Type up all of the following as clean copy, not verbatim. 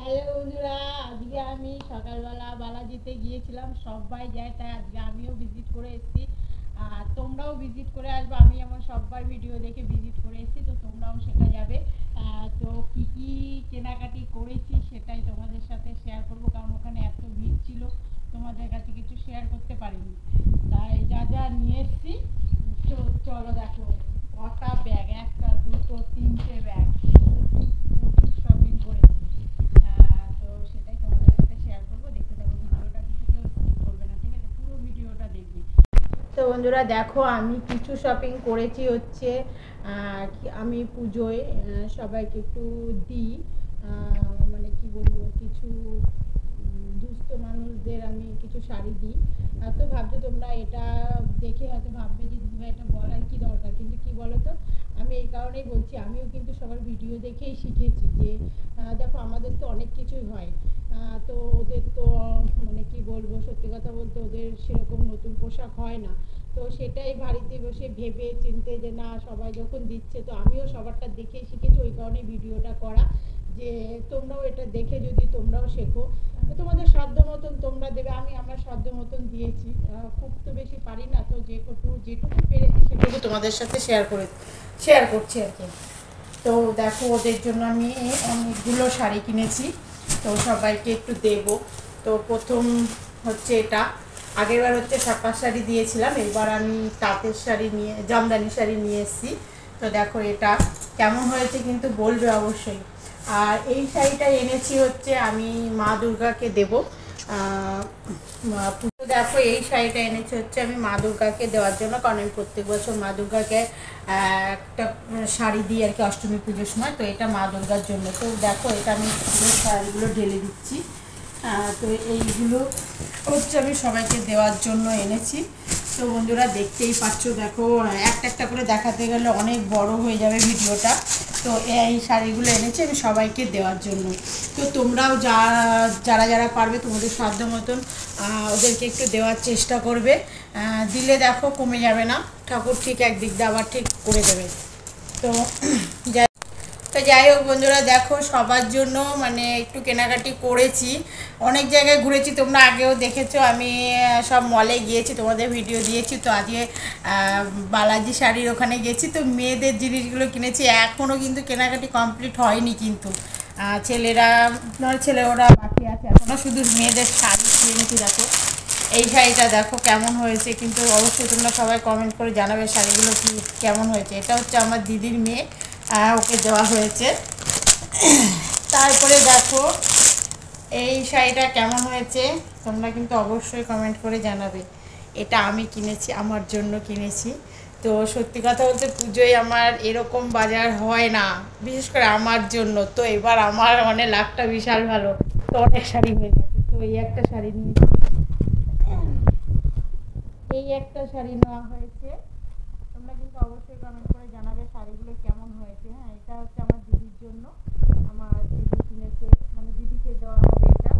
Hello বন্ধুরা, আজকে আমি সকালবেলা বালাজিতে গিয়েছিলাম। সবাই যায়, তাই আজকে আমিও ভিজিট করে এসেছি। আর তোমরাও ভিজিট করে আসবে। আমি আমার সবাই ভিডিও দেখে ভিজিট করে এসেছি, তো তোমরাও সেটা যাবে। তো কী কী কেনাকাটি করেছি সেটাই তোমাদের সাথে শেয়ার করবো, কারণ ওখানে এত ভিড় ছিল, তোমাদের কাছে কিছু শেয়ার করতে পারিনি। তাই যা যা নিয়ে এসেছি চলো দেখো। কটা ব্যাগ, একটা দুটো তিনটে ব্যাগ, প্রচুর শপিং করেছি। তো সেটাই তোমাদের সাথে শেয়ার করবো। দেখতে থাকো ভিডিওটা, কিছু কেউ স্কিপ করবে না, ঠিক আছে? পুরো ভিডিওটা দেখবি। তো বন্ধুরা দেখো, আমি কিছু শপিং করেছি হচ্ছে আমি পুজোয় সবাইকে একটু দিই, মানে কি বলবো, কিছু দুস্থ মানুষদের আমি কিছু শাড়ি দিই। তো ভাবছো তোমরা এটা দেখে হয়তো ভাববে যে দিদিভাই এটা বলার কি দরকার, কিন্তু কি বলো তো, আমি এই কারণেই বলছি, আমিও কিন্তু সবার ভিডিও দেখেই শিখেছি যে দেখো আমাদের তো অনেক কিছুই হয়। তো ওদের তো মানে কি বলবো, সত্যি কথা বলতে ওদের সেরকম নতুন পোশাক হয় না। তো সেটাই বাড়িতে বসে ভেবে চিনতে যে না, সবাই যখন দিচ্ছে তো আমিও সবারটা দেখেই শিখেছি। ওই কারণে ভিডিওটা করা, যে তোমরাও এটা দেখে যদি তোমরাও শেখো, তোমাদের সাধ্য মতন তোমরা দেবে। আমি আমার সাধ্য মতন দিয়েছি, খুব তো বেশি পারি না, তো যেটুকু পেরেছি সেটুকু তোমাদের সাথে শেয়ার করছি আর কি। তো দেখো ওদের জন্য আমি অনেকগুলো শাড়ি কিনেছি, তো সবাইকে একটু দেব। তো প্রথম হচ্ছে এটা, আগেরবার হচ্ছে ছাপার শাড়ি দিয়েছিলাম, এবার আমি তাঁতের শাড়ি জামদানি শাড়ি নিয়ে এসেছি। তো দেখো এটা কেমন হয়েছে কিন্তু বলবে অবশ্যই। আর এই শাড়িটা এনেছি হচ্ছে আমি মা দুর্গাকে দেব। দেখো এই শাড়িটা এনেছি হচ্ছে আমি মা দুর্গাকে দেওয়ার জন্য, কারণ আমি প্রত্যেক বছর মা দুর্গাকে একটা শাড়ি দিই আর কি অষ্টমী পুজোর সময়। তো এটা মা দুর্গার জন্য। তো দেখো এটা আমি শাড়িগুলো ঢেলে দিচ্ছি। তো এইগুলো হচ্ছে আমি সবাইকে দেওয়ার জন্য এনেছি। তো বন্ধুরা দেখতেই পাচ্ছ, দেখো একটা একটা করে দেখাতে গেলে অনেক বড় হয়ে যাবে ভিডিওটা। তো এই শাড়িগুলো এনেছি আমি সবাইকে দেওয়ার জন্য। তো তোমরাও যারা যারা পারবে তোমাদের সাধ্য মতন ওদেরকে একটু দেওয়ার চেষ্টা করবে। দিলে দেখো কমে যাবে না, ঠাকুর ঠিক একদিক দিয়ে আবার ঠিক করে দেবে। তো যাই হোক বন্ধুরা, দেখো সবার জন্য মানে একটু কেনাকাটি করেছি, অনেক জায়গায় ঘুরেছি, তোমরা আগেও দেখেছো আমি সব মলে গিয়েছি, তোমাদের ভিডিও দিয়েছি। তো আজকে বালাজি শাড়ির ওখানে গেছি, তো মেয়েদের জিনিসগুলো কিনেছি। এখনও কিন্তু কেনাকাটি কমপ্লিট হয়নি, কিন্তু ছেলেরা বাকি আছে, এখনও শুধু মেয়েদের শাড়ি কিনেছি। দেখো এই শাড়িটা দেখো কেমন হয়েছে, কিন্তু অবশ্যই তোমরা সবাই কমেন্ট করে জানাবে শাড়িগুলো কেমন হয়েছে। এটা হচ্ছে আমার দিদির মেয়ে, ওকে দেওয়া হয়েছে। তারপরে দেখো এই শাড়িটা কেমন হয়েছে তোমরা কিন্তু অবশ্যই কমেন্ট করে জানাবে। এটা আমি কিনেছি, আমার জন্য কিনেছি। তো সত্যি কথা বলতে পুজোয় আমার এরকম বাজার হয় না, বিশেষ করে আমার জন্য। তো এবার আমার মানে লাকটা বিশাল ভালো, তো অনেক শাড়ি হয়ে গেছে। তো এই একটা শাড়ি নিয়েছি, নেওয়া হয়েছে। তোমরা কিন্তু অবশ্যই কমেন্ট করে জানাবে শাড়িগুলো কেমন হয়েছে। হ্যাঁ, এটা হচ্ছে আমার দিদির জন্য, আমার দিদি কিনেছে, মানে দিদিকে দেওয়া হবে এটা।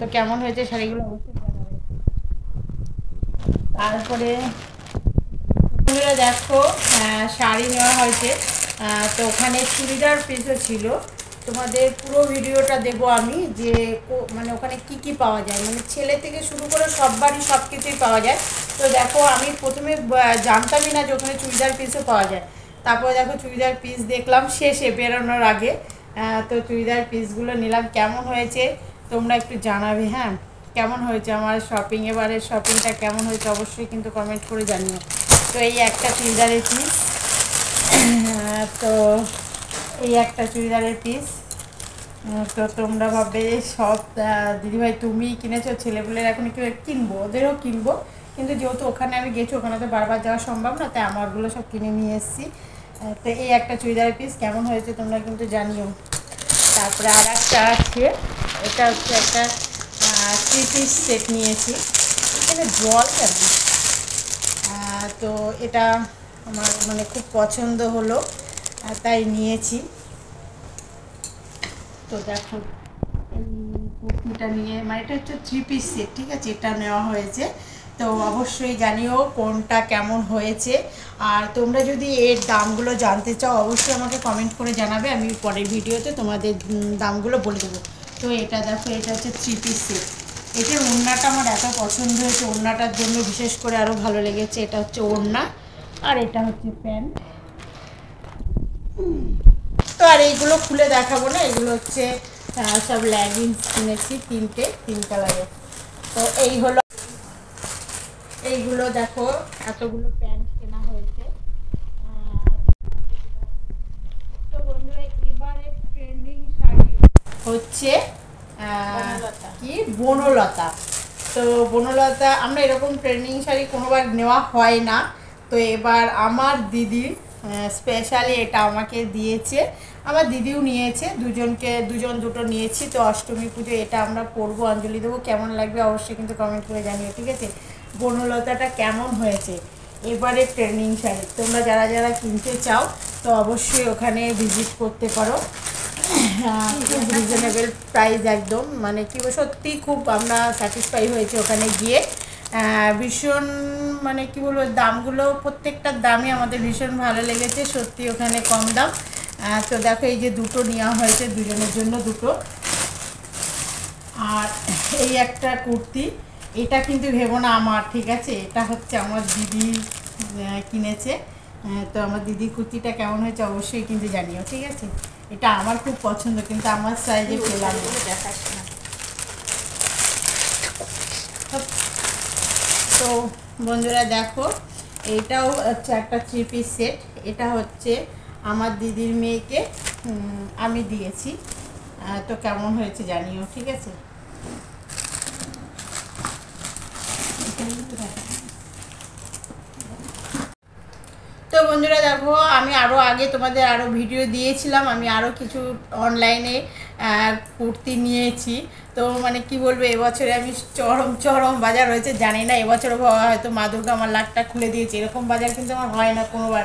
তো কেমন হয়েছে শাড়িগুলো অবশ্যই জানাবে। তারপরে দেখো শাড়ি নেওয়া হয়েছে, তো ওখানে চুড়িদার পিসও ছিল। তোমাদের পুরো ভিডিওটা দেবো আমি, যে মানে ওখানে কি কি পাওয়া যায়, মানে ছেলে থেকে শুরু করে সববারই সব কিছুই পাওয়া যায়। তো দেখো আমি প্রথমে জানতামই না যে ওখানে চুড়িদার পিসও পাওয়া যায়। তারপরে দেখো চুড়িদার পিস দেখলাম শেষে বেরোনোর আগে। তো চুড়িদার পিসগুলো নিলাম, কেমন হয়েছে তোমরা একটু জানাবে। হ্যাঁ, কেমন হয়েছে আমার শপিং, এবারের শপিংটা কেমন হয়েছে অবশ্যই কিন্তু কমেন্ট করে জানিও। তো এই একটা চুড়িদারের পিস, তো এই একটা চুড়িদারের পিস। তো তোমরা ভাববে সব দিদিভাই তুমি কিনেছো, ছেলেপুলের এখন একটু কিনবো, ওদেরও কিনবো, কিন্তু যেহেতু ওখানে আমি গেছি, ওখানে তো বারবার যাওয়া সম্ভব না, তাই আমারগুলো সব কিনে নিয়ে এসেছি। তো এই একটা চুড়িদারের পিস কেমন হয়েছে তোমরা কিন্তু জানিও। তারপরে আর একটা আছে, এটা হচ্ছে একটা 3 পিস সেট নিয়েছি। এখানে জল কেন, তো এটা আমার মানে খুব পছন্দ হলো, তাই নিয়েছি। তো দেখো এই কুর্তিটা নিয়ে, মানে এটা হচ্ছে 3 পিস সেট, ঠিক আছে, এটা নেওয়া হয়েছে। তো অবশ্যই জানিও কোনটা কেমন হয়েছে। আর তোমরা যদি এর দামগুলো জানতে চাও অবশ্যই আমাকে কমেন্ট করে জানাবে, আমি পরের ভিডিওতে তোমাদের দামগুলো বলে দেবো। তো এটা দেখো, এটা হচ্ছে 3 পিস সেট। এটার ওড়নাটা আমার এত পছন্দ হয়েছে, ওড়নাটার জন্য বিশেষ করে আরও ভালো লেগেছে। এটা হচ্ছে ওড়না আর এটা হচ্ছে প্যান্ট। তো আর এইগুলো খুলে দেখাবো না, এগুলো হচ্ছে সব লেগিংস কিনেছি 3 কালারের। তো এই হলো, এইগুলো দেখো এতগুলো প্যান্ট কেনা হয়েছে। তো বন্ধুরা এবারে ট্রেন্ডিং শাড়ি হচ্ছে কি বনলতা। তো বনলতা আমরা এরকম ট্রেন্ডিং শাড়ি কোনোবার নেওয়া হয় না, তো এবার আমার দিদি স্পেশালি এটা আমাকে দিয়েছে, আমার দিদিও নিয়েছে, দুজন দুটো নিয়েছি। তো অষ্টমী পুজো এটা আমরা পরবো, অঞ্জলি দেবো। কেমন লাগবে অবশ্যই কিন্তু কমেন্ট করে জানিও, ঠিক আছে? বনলতাটা কেমন হয়েছে এবারে ট্রেন্ডিং শাড়ি, তোমরা যারা যারা কিনতে চাও তো অবশ্যই ওখানে ভিজিট করতে পারো। খুব রিজনেবল প্রাইস একদম, মানে কি সত্যি খুব আমরা স্যাটিসফাই হয়েছে ওখানে গিয়ে। ভীষণ মানে কি বলবো, দামগুলো প্রত্যেকটার দামই আমাদের ভীষণ ভালো লেগেছে, সত্যি ওখানে কম দাম। তো দেখো এই যে দুটো নেওয়া হয়েছে, দুজনের জন্য দুটো। আর এই একটা কুর্তি, এটা কিন্তু ভেবো না আমার, ঠিক আছে? এটা হচ্ছে আমার দিদি কিনেছে। তো আমার দিদি কুর্তিটা কেমন হয়েছে অবশ্যই কিন্তু জানিও, ঠিক আছে? এটা আমার খুব পছন্দ, কিন্তু আমার সাইজে পেলাম না। দেখাস না। তো বন্ধুরা দেখো, এইটাও হচ্ছে একটা 3 পিস সেট। এটা হচ্ছে আমার দিদির মেয়েকে আমি দিয়েছি। তো কেমন হয়েছে জানিও, ঠিক আছে? তো বন্ধুরা দেখো, আমি আরও আগে তোমাদের আরও ভিডিও দিয়েছিলাম, আমি আরও কিছু অনলাইনে কুর্তি নিয়েছি। তো মানে কি বলবো, এবছরে আমি চরম বাজার হয়েছে, জানি না এবছরও হয়তো মা দুর্গা আমার লাখটা খুলে দিয়েছে, এরকম বাজার কিন্তু আমার হয় না কোনোবার,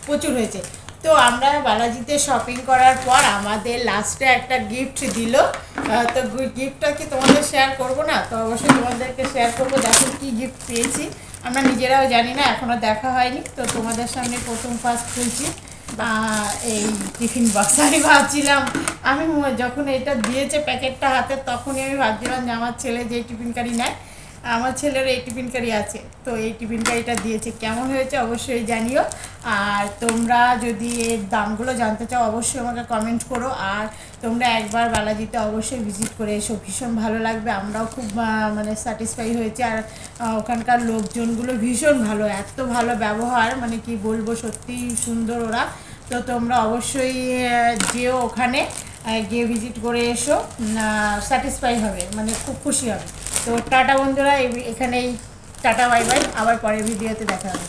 প্রচুর হয়েছে। তো আমরা বালাজিতে শপিং করার পর আমাদের লাস্টে একটা গিফট দিল। তো গিফটটা কি তোমাদের শেয়ার করব না? তো অবশ্যই তোমাদেরকে শেয়ার করবো। দেখো কি গিফট পেয়েছি, আমরা নিজেরাও জানি না, এখনও দেখা হয়নি। তো তোমাদের সামনে প্রথম ফার্স্ট খুলছি এই টিফিন বক্স। আমি ভাবছিলাম, আমি যখন এটা দিয়েছে প্যাকেটটা হাতে, তখনই আমি ভাবছিলাম যে আমার ছেলে যে টিফিন কারি নেয়, আমার ছেলের এই টিফিন কারি আছে, তো এই টিফিন কারিটা দিয়েছে। কেমন হয়েছে অবশ্যই জানিও। আর তোমরা যদি এর দামগুলো জানতে চাও অবশ্যই আমাকে কমেন্ট করো। আর তোমরা একবার বালাজিতে অবশ্যই ভিজিট করে এসো, ভীষণ ভালো লাগবে। আমরাও খুব মানে স্যাটিসফাই হয়েছে। আর ওখানকার লোকজনগুলো ভীষণ ভালো, এত ভালো ব্যবহার, মানে কি বলবো, সত্যি সুন্দর ওরা। তো তোমরা অবশ্যই যেও ওখানে, গিয়ে ভিজিট করে এসো, স্যাটিসফাই হবে, মানে খুব খুশি হবে। তো টাটা বন্ধুরা, এখানেই টাটা, বাই বাই, আবার পরের ভিডিওতে দেখা হবে।